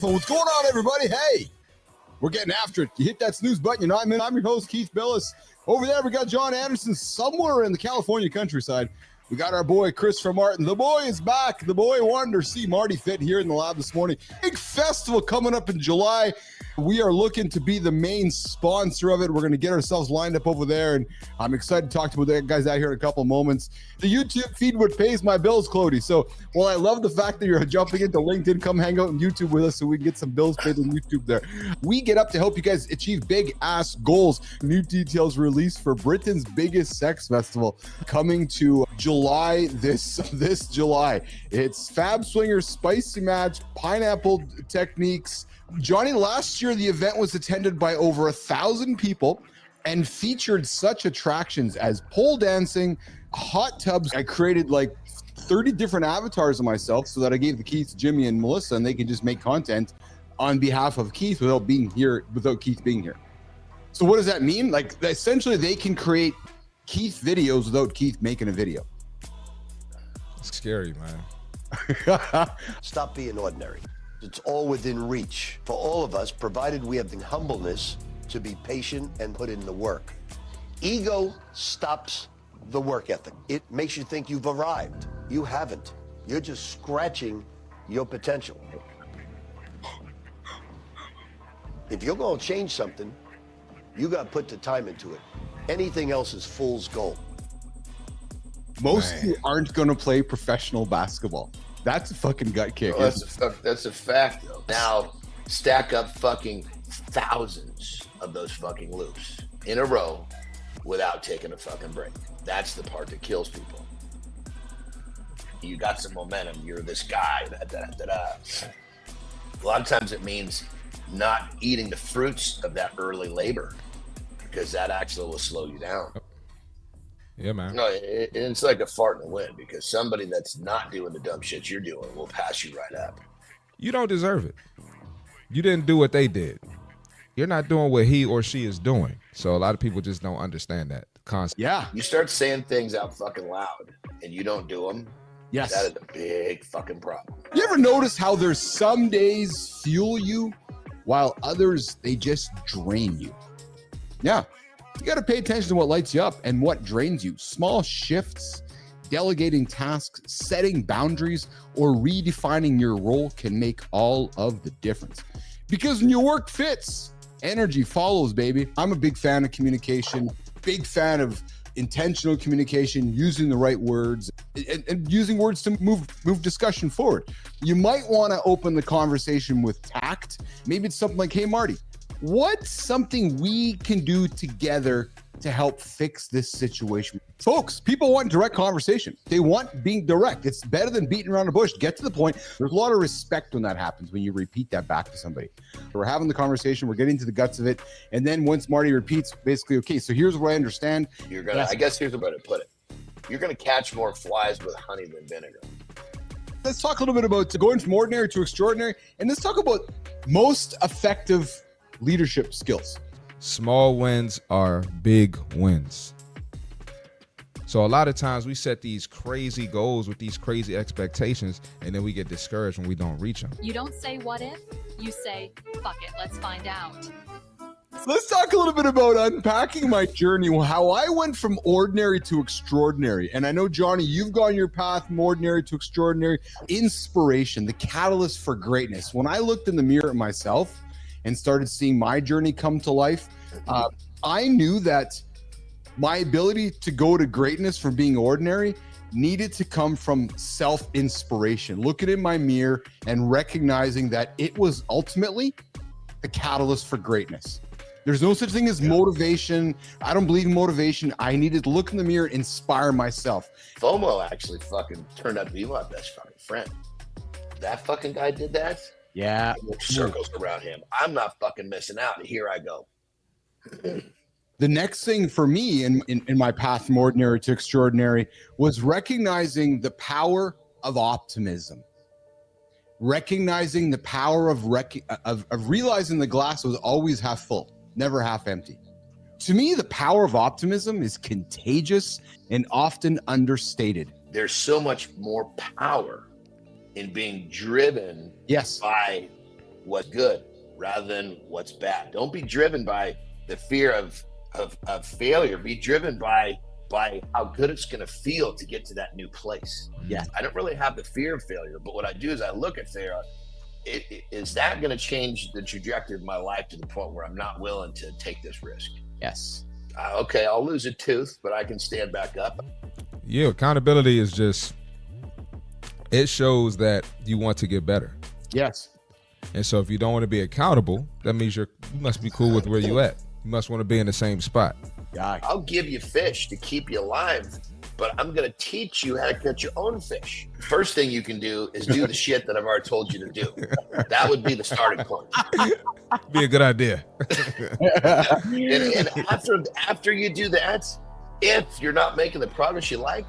So what's going on, everybody? Hey, we're getting after it. You hit that snooze button. You know what I mean? I'm your host, Keith Bilous. Over there, we got Jon Andersen somewhere in the California countryside. We got our boy, Christopher Martin. The boy is back. The boy wanted to see CMartyFit here in the lab this morning. Big festival coming up in July. We are looking to be the main sponsor of it. We're going to get ourselves lined up over there, and I'm excited to talk to the guys out here in a couple of moments. The YouTube feed would pays my bills, Cody. So, well, I love the fact that you're jumping into LinkedIn. Come hang out on YouTube with us so we can get some bills paid on YouTube there. We get up to help you guys achieve big-ass goals. New details released for Britain's biggest sex festival coming to July this July. It's Fab Swingers, Spicy Match, Pineapple Techniques. Johnny, last year the event was attended by over 1,000 people and featured such attractions as pole dancing, hot tubs. I created like 30 different avatars of myself so that I gave the keys to Jimmy and Melissa, and they can just make content on behalf of Keith without Keith being here. So what does that mean? Like, essentially they can create Keith videos without Keith making a video. It's scary, man. Stop being ordinary. It's all within reach for all of us, provided we have the humbleness to be patient and put in the work. Ego stops the work ethic. It makes you think you've arrived. You haven't. You're just scratching your potential. If you're going to change something, you got to put the time into it. Anything else is fool's gold. Most of you aren't going to play professional basketball. That's a fucking gut kick. Well, that's a fact, though. Now, stack up fucking thousands of those fucking loops in a row without taking a fucking break. That's the part that kills people. You got some momentum. You're this guy. A lot of times it means not eating the fruits of that early labor, because that actually will slow you down. Yeah, man. No, it's like a fart in the wind, because somebody that's not doing the dumb shit you're doing will pass you right up. You don't deserve it. You didn't do what they did. You're not doing what he or she is doing. So a lot of people just don't understand that concept. Yeah. You start saying things out fucking loud and you don't do them. Yes. That is a big fucking problem. You ever notice how there's some days fuel you while others, they just drain you? Yeah. You got to pay attention to what lights you up and what drains you. Small shifts, delegating tasks, setting boundaries, or redefining your role can make all of the difference. Because when your work fits, energy follows, baby. I'm a big fan of communication, big fan of intentional communication, using the right words, and using words to move discussion forward. You might want to open the conversation with tact. Maybe it's something like, hey, Marty, what's something we can do together to help fix this situation? Folks, people want direct conversation. They want being direct. It's better than beating around the bush. Get to the point. There's a lot of respect when that happens, when you repeat that back to somebody. We're having the conversation. We're getting to the guts of it. And then once Marty repeats, basically, okay, so here's what I understand. I guess here's the way to put it. You're going to catch more flies with honey than vinegar. Let's talk a little bit about going from ordinary to extraordinary. And let's talk about most effective leadership skills. Small wins are big wins. So a lot of times we set these crazy goals with these crazy expectations, and then we get discouraged when we don't reach them. You don't say what if, you say, fuck it, let's find out. Let's talk a little bit about unpacking my journey, how I went from ordinary to extraordinary. And I know, Johnny, you've gone your path from ordinary to extraordinary. Inspiration, the catalyst for greatness. When I looked in the mirror at myself and started seeing my journey come to life, I knew that my ability to go to greatness from being ordinary needed to come from self-inspiration, looking in my mirror and recognizing that it was ultimately the catalyst for greatness. There's no such thing as motivation. I don't believe in motivation. I needed to look in the mirror and inspire myself. FOMO actually fucking turned out to be my best fucking friend. That fucking guy did that. Yeah. Circles around him. I'm not fucking missing out. Here I go. The next thing for me in my path from ordinary to extraordinary was recognizing the power of optimism. Recognizing the power of realizing the glass was always half full, never half empty. To me, the power of optimism is contagious and often understated. There's so much more power in being driven Yes. by what's good rather than what's bad. Don't be driven by the fear of failure. Be driven by how good it's going to feel to get to that new place. Yeah. I don't really have the fear of failure, but what I do is I look at failure. Is that going to change the trajectory of my life to the point where I'm not willing to take this risk? Yes. Okay, I'll lose a tooth, but I can stand back up. Yeah, accountability is just, it shows that you want to get better. Yes. And so if you don't want to be accountable, that means you must be cool with where you at. You must want to be in the same spot. Yeah. I'll give you fish to keep you alive, but I'm going to teach you how to catch your own fish. First thing you can do is do the shit that I've already told you to do. That would be the starting point. Be a good idea. and after you do that, if you're not making the progress you like,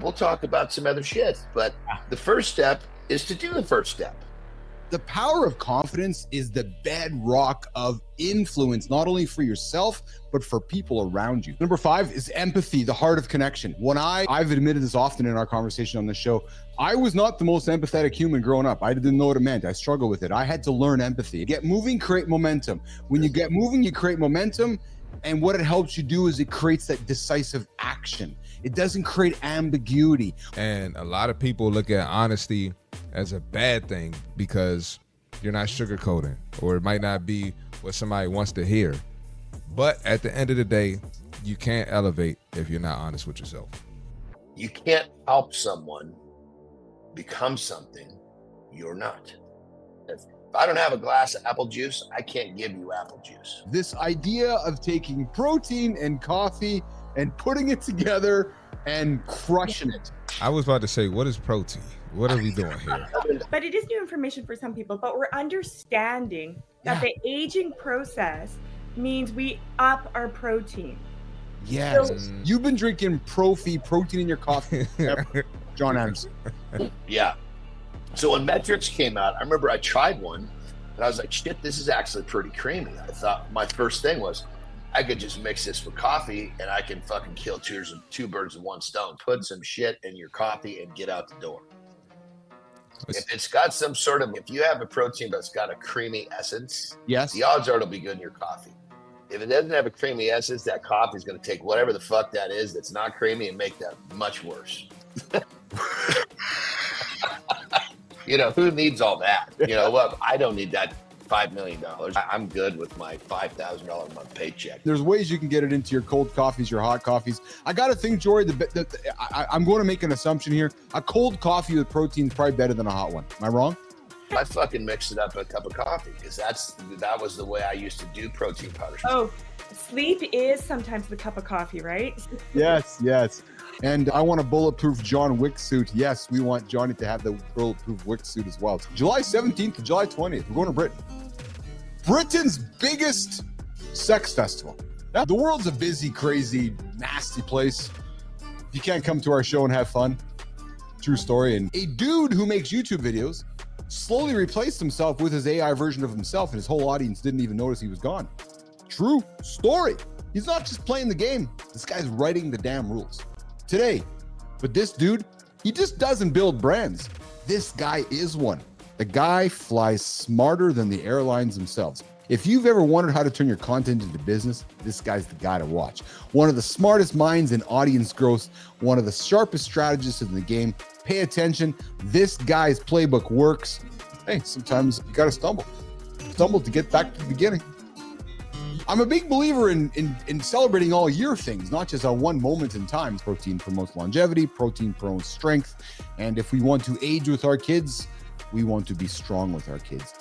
we'll talk about some other shit. But the first step is to do the first step. The power of confidence is the bedrock of influence, not only for yourself, but for people around you. Number 5 is empathy, the heart of connection. When I've admitted this often in our conversation on this show, I was not the most empathetic human growing up. I didn't know what it meant. I struggled with it. I had to learn empathy. Get moving, create momentum. When you get moving, you create momentum. And what it helps you do is it creates that decisive action. It doesn't create ambiguity. And a lot of people look at honesty as a bad thing because you're not sugarcoating, or it might not be what somebody wants to hear. But at the end of the day, you can't elevate if you're not honest with yourself. You can't help someone become something you're not. If I don't have a glass of apple juice, I can't give you apple juice. This idea of taking protein and coffee and putting it together and crushing it. I was about to say, what is protein? What are we doing here? But it is new information for some people, but we're understanding that the aging process means we up our protein. Yes. So, You've been drinking Proffee, protein in your coffee, Jon Andersen. Yeah. So when metrics came out, I remember I tried one and I was like, shit, this is actually pretty creamy. I thought my first thing was, I could just mix this with coffee and I can fucking kill two birds with one stone. Put some shit in your coffee and get out the door. If it's got some sort of, if you have a protein but it's got a creamy essence, Yes. the odds are it'll be good in your coffee. If it doesn't have a creamy essence, that coffee is going to take whatever the fuck that is that's not creamy and make that much worse. You know, who needs all that? You know what? I don't need that $5 million. I'm good with my $5,000 a month paycheck. There's ways you can get it into your cold coffees, your hot coffees. I got to think, Jorie, I'm going to make an assumption here. A cold coffee with protein is probably better than a hot one. Am I wrong? I fucking mixed it up in a cup of coffee because that was the way I used to do protein powders. oh, sleep is sometimes the cup of coffee, right? Yes, yes. And I want a bulletproof John Wick suit. Yes, we want Johnny to have the bulletproof Wick suit as well. July 17th to July 20th, we're going to Britain. Britain's biggest sex festival. Now, the world's a busy, crazy, nasty place. You can't come to our show and have fun. True story. And a dude who makes YouTube videos slowly replaced himself with his AI version of himself, and his whole audience didn't even notice he was gone. True story. He's not just playing the game. This guy's writing the damn rules. Today, but this dude, he just doesn't build brands. This guy is one. The guy flies smarter than the airlines themselves. If you've ever wondered how to turn your content into business, this guy's the guy to watch. One of the smartest minds in audience growth, one of the sharpest strategists in the game. Pay attention. This guy's playbook works. Hey, sometimes you got to stumble to get back to the beginning. I'm a big believer in celebrating all year things, not just on one moment in time. Protein promotes longevity, protein promotes strength. And if we want to age with our kids, we want to be strong with our kids.